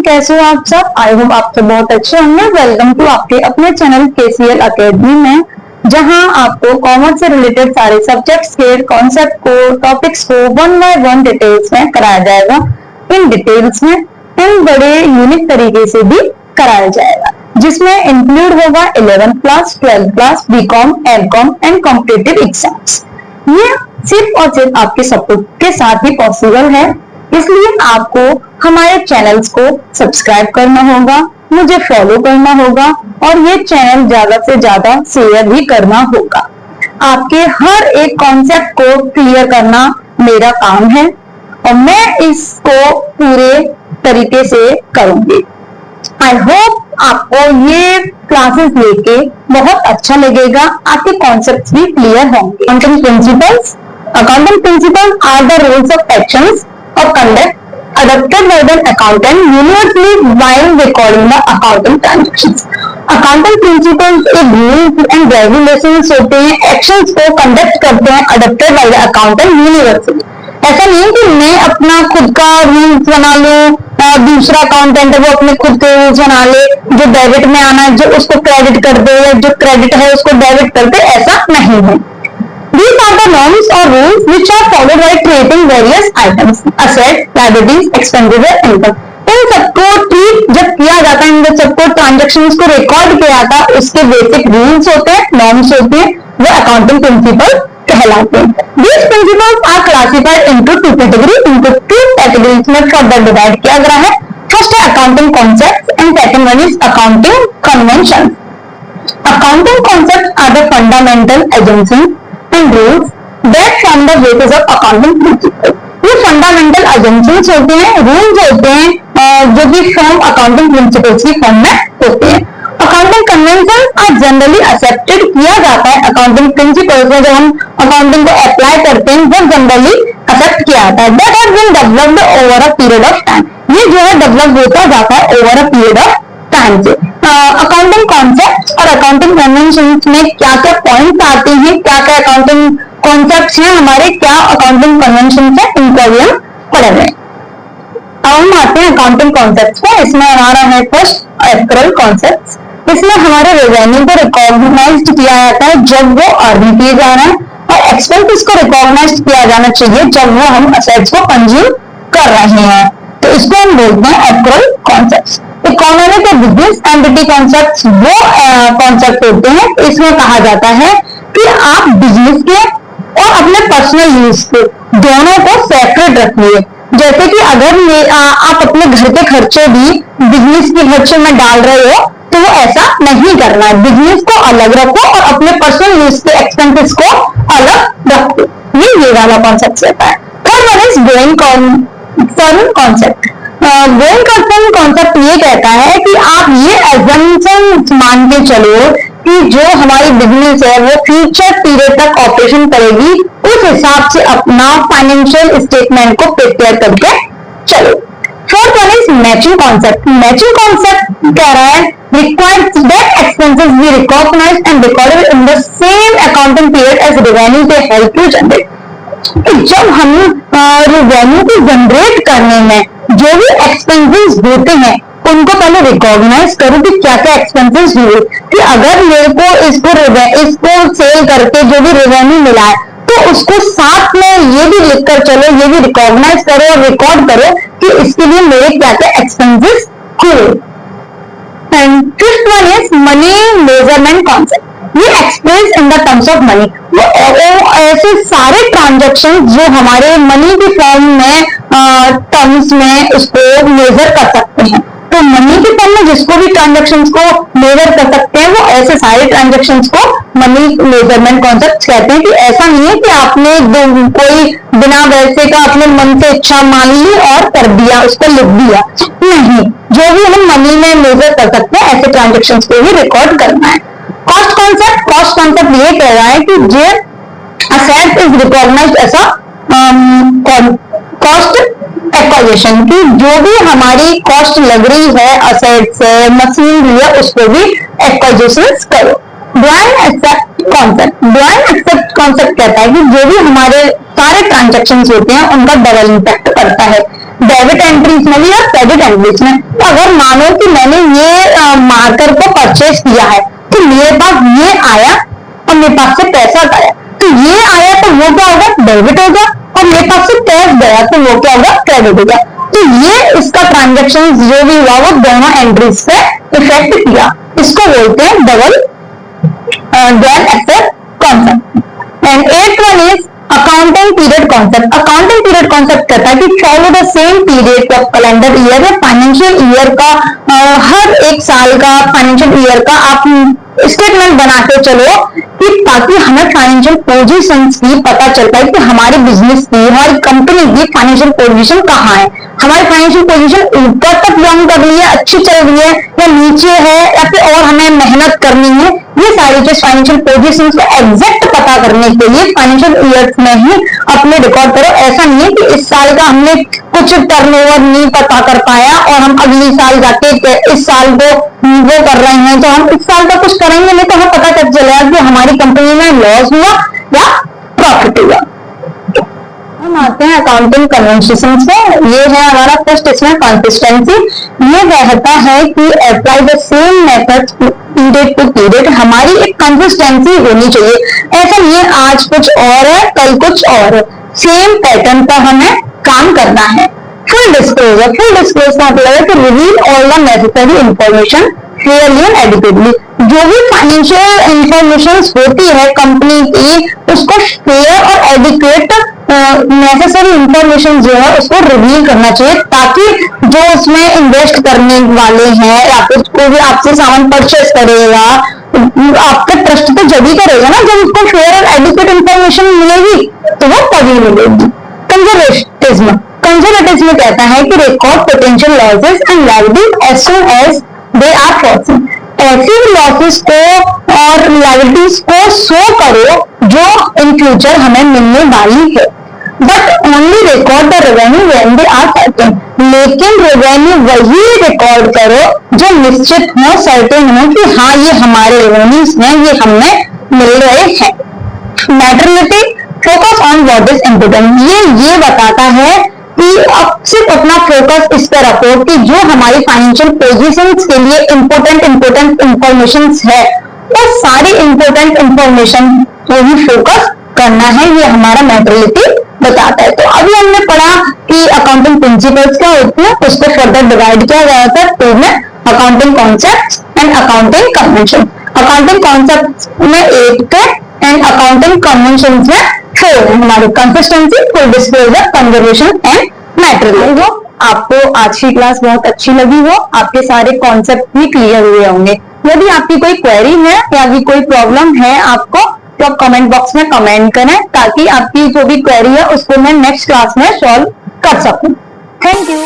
कैसे हो आप सब। आई होप आप सब बहुत अच्छे होंगे। वेलकम टू आपके अपने चैनल केसीएल अकेडमी में, जहां आपको कॉमर्स से रिलेटेड सारे सब्जेक्ट्स के कॉन्सेप्ट को, टॉपिक्स को वन बाय वन डिटेल्स में कराया जाएगा। इन डिटेल्स में इन बड़े यूनिक तरीके से भी कराया जाएगा, जिसमें इंक्लूड होगा 11th class, 12th class, BCom, MCom and competitive exams. ये सिर्फ और सिर्फ आपके सपोर्ट के साथ ही पॉसिबल है, इसलिए आपको हमारे चैनल्स को सब्सक्राइब करना होगा, मुझे फॉलो करना होगा और ये चैनल ज्यादा से ज्यादा शेयर भी करना होगा। आपके हर एक कॉन्सेप्ट को क्लियर करना मेरा काम है और मैं इसको पूरे तरीके से करूंगी। आई होप आपको ये क्लासेस लेके बहुत अच्छा लगेगा, आपके कॉन्सेप्ट्स भी क्लियर होंगे। Accounting principles are the rules of actions of conduct adopted by the accountant universally while recording the accounting transactions. Accounting principles एक rules and regulations होते हैं, actions को conduct करते हैं adopted by the accountant universally। ऐसा नहीं कि मैं अपना खुद का रूल्स बना लूं, दूसरा अकाउंटेंट है वो अपने खुद के रूल्स बना ले, जो डेबिट में आना है जो उसको क्रेडिट कर दे, जो क्रेडिट है उसको डेबिट कर दे, ऐसा नहीं है। These are the norms or rules which are followed by creating various items, assets, liabilities, expenses, income। इन सबको ट्रीट जब किया जाता है, इन सबको ट्रांजेक्शंस को रिकॉर्ड किया जाता है, उसके बेसिक रूल्स होते हैं, नॉर्म्स होते हैं, वो अकाउंटिंग प्रिंसिपल कहलाते हैं। These principles are classified into two categories में फर्दर डिवाइड किया गया है। फर्स्ट है accounting concept and second one is accounting convention. Accounting concept are the fundamental agency and rules that form the basis of accounting principles। ये fundamental agencies होते हैं, rules होते हैं जो कि फॉर्म अकाउंटिंग प्रिंसिपल्स की फॉर्म में होते हैं। Accounting convention are generally accepted किया जाता है अकाउंटिंग प्रिंसिपल्स में, जब हम अकाउंटिंग को अप्लाई करते हैं वो जनरली एक्सेप्ट किया जाता है। That has been developed over a period of time. ये जो है डेवलप होता जाता है over a period of time से। अकाउंटिंग कॉन्सेप्ट्स और अकाउंटिंग कन्वेंशंस में क्या क्या पॉइंट्स आते हैं, क्या क्या अकाउंटिंग कॉन्सेप्ट्स हैं हमारे, क्या अकाउंटिंग कन्वेंशन है, इनको भी हम पढ़ेंगे। अब हम आते हैं अकाउंटिंग कॉन्सेप्ट्स पे। इसमें हमारा है फर्स्ट एक्चुअल कॉन्सेप्ट्स। इसमें हमारे रेवेन्यू को रिकॉग्नाइज किया जाता है जब वो अर्न किए जा रहे हैं, और एक्सपेंसेस को रिकॉग्नाइज किया जाना चाहिए जब वो हम असेट्स को कंज्यूम कर रहे हैं, तो इसको हम बोलते हैं एक्चुअल कॉन्सेप्ट्स। इकोनॉमिक और बिजनेस एंटिटी कॉन्सेप्ट्स वो कॉन्सेप्ट होते हैं, इसमें कहा जाता है कि आप बिजनेस के और अपने पर्सनल यूज के दोनों को सेपरेट रखिए। जैसे कि अगर आप अपने घर के खर्चे भी बिजनेस के खर्चे में डाल रहे हो तो वो ऐसा नहीं करना है। बिजनेस को अलग रखो और अपने पर्सनल यूज के एक्सपेंसेस को अलग रखो, ये वाला कॉन्सेप्ट रहता है। Third one is going concern concept. Going concern concept ये कहता है कि आप ये एजम्पशन मान के चलो कि जो हमारी बिजनेस है वो फ्यूचर पीरियड तक ऑपरेशन करेगी, उस हिसाब से अपना फाइनेंशियल स्टेटमेंट को प्रिपेयर करके चलो। Fourth one is matching concept. Matching concept कह रहा है requires that expenses be recognized and recorded in the same accounting period as revenue they help to generate। जब हम रेवेन्यू को जनरेट करने में जो भी एक्सपेंसेस होते हैं उनको पहले रिकॉग्नाइज करो कि क्या क्या एक्सपेंसेस हुए, कि अगर मेरे को इसको सेल करके जो भी रेवेन्यू मिला है तो उसको साथ में ये भी लिखकर चलो, ये भी रिकॉग्नाइज करो और रिकॉर्ड करो कि इसके लिए मेरे क्या क्या एक्सपेंसेस हुए। And fifth one is money measurement concept. ये express in the terms of money. वो ऐसे सारे ट्रांजेक्शन जो हमारे मनी के फॉर्म में टर्म्स में उसको मेजर कर सकते हैं, तो मनी के फॉर्म में जिसको भी ट्रांजेक्शन्स को मेजर कर सकते हैं वो ऐसे सारे ट्रांजेक्शन्स को मनी मेजरमेंट कॉन्सेप्ट कहते हैं। कि ऐसा नहीं है कि आपने कोई बिना वैसे का अपने मन से इच्छा मान ली और कर दिया, उसको लिख दिया, नहीं, जो भी हम मनी में मेजर कर सकते हैं ऐसे ट्रांजेक्शन्स को भी रिकॉर्ड करना है। कॉस्ट कॉन्सेप्ट ये कह रहा है कि जो asset is recognised as a cost acquisition, की जो भी हमारी कॉस्ट लग रही है असेट्स है, मशीनरी है, उसको भी एक्वाजिशन करो। ज्वाइंट एक्सेप्ट कॉन्सेप्ट कहता है कि जो भी हमारे सारे ट्रांजेक्शन्स होते हैं उनका डबल इंपैक्ट करता है। डेबिट एंट्रीज में भी और क्रेडिट एंट्रीज में। तो अगर मानो कि मैंने ये मार्कर को परचेज किया है तो मेरे पास ये आया और मेरे पास से पैसा गया, तो ये आया तो वो क्या होगा, डेबिट होगा, और मेरे पास से कैश गया तो वो क्या होगा, क्रेडिट होगा। तो ये इसका ट्रांजेक्शन जो भी हुआ वो दोनों एंट्रीज पे इफेक्ट किया। इसको बोलते हैं double dual asset concept. And 8th one is accounting period concept. Accounting period concept कहता है कि follow the same period of calendar year या फाइनेंशियल ईयर का, हर एक साल का फाइनेंशियल ईयर का आप स्टेटमेंट बनाते चलो कि ताकि हमें फाइनेंशियल पोजीशंस की पता चल पाए कि हमारे बिजनेस की, हमारी कंपनी की फाइनेंशियल पोजीशन कहाँ है, हमारी फाइनेंशियल पोजीशन ऊपर तक जंप कर रही है, अच्छी चल रही है या नीचे है, या फिर और हमें मेहनत करनी है। ये सारी चीज फाइनेंशियल पोजीशन को एग्जैक्ट पता करने के लिए फाइनेंशियल ईयर्स में ही अपने रिकॉर्ड करो। ऐसा नहीं है कि इस साल का हमने कुछ टर्नओवर नहीं पता कर पाया और हम अगली साल जाके इस साल को वो कर रहे हैं, तो हम इस साल का कुछ करेंगे नहीं तो हमें पता चल चलेगा कि हमारी कंपनी में लॉस हुआ या प्रॉफिट हुआ। हम आते हैं अकाउंटिंग कन्वेंशन से। ये है हमारा फर्स्ट, इसमें कंसिस्टेंसी। ये कहता है कि apply the same method period to period. हमारी एक कंसिस्टेंसी होनी चाहिए। ऐसा नहीं है आज कुछ और है कल कुछ और है, सेम पैटर्न पर हमें काम करना है। Full disclosure. फुल डिस्क्लोजर का मतलब है कि reveal all the necessary information clearly and adequately. जो भी फाइनेंशियल इंफॉर्मेशन होती है कंपनी की, उसको क्लियर और एडिक्वेट नेसेसरी इंफॉर्मेशन जो है उसको रिवील करना चाहिए, ताकि जो उसमें इन्वेस्ट करने वाले हैं या फिर कोई भी आपसे सामान परचेस करेगा, आपका ट्रस्ट तो जब ही करेगा ना जब उसको क्लियर और एडिक्वेट इंफॉर्मेशन मिलेगी, तो वो तभी मिलेगी। कंजर्वेटिज्म। कंजर्वेटिज्म कहता है कि record potential losses and liabilities as soon as they are foreseen. ऐसी लॉसेस को और लायबिलिटीज को शो करो जो इन फ्यूचर हमें मिलने वाली है, but only record the revenue when they are certain. लेकिन रेवेन्यू वही रिकॉर्ड करो जो निश्चित हो, सर्टेन हो कि हाँ ये हमारे रेवेन्यूज हैं, ये हमें मिल रहे हैं। Materiality focus on what is important. ये बताता है कि अब सिर्फ अपना फोकस इस पर रखो कि जो हमारी फाइनेंशियल पोजीशंस के लिए इम्पोर्टेंट इंफॉर्मेशन है, वो सारी इम्पोर्टेंट इंफॉर्मेशन को ही फोकस करना है। ये हमारा मैटरलिटी बताता है। तो अभी हमने पढ़ा कि अकाउंटिंग प्रिंसिपल्स क्या होते हैं, उसको फर्दर डिवाइड किया गया था टू में, accounting concepts and accounting convention. Accounting concept में 8 थे एंड अकाउंटिंग कन्वेंशन में 4 है हमारे, consistency, full disclosure, conservation and materiality. आपको आज की क्लास बहुत अच्छी लगी हो, आपके सारे कॉन्सेप्ट भी क्लियर हुए होंगे। यदि आपकी कोई क्वेरी है या भी कोई प्रॉब्लम है आपको, तो आप कमेंट बॉक्स में कमेंट करें ताकि आपकी जो भी क्वेरी है उसको मैं नेक्स्ट क्लास में सॉल्व कर सकूं। Thank you.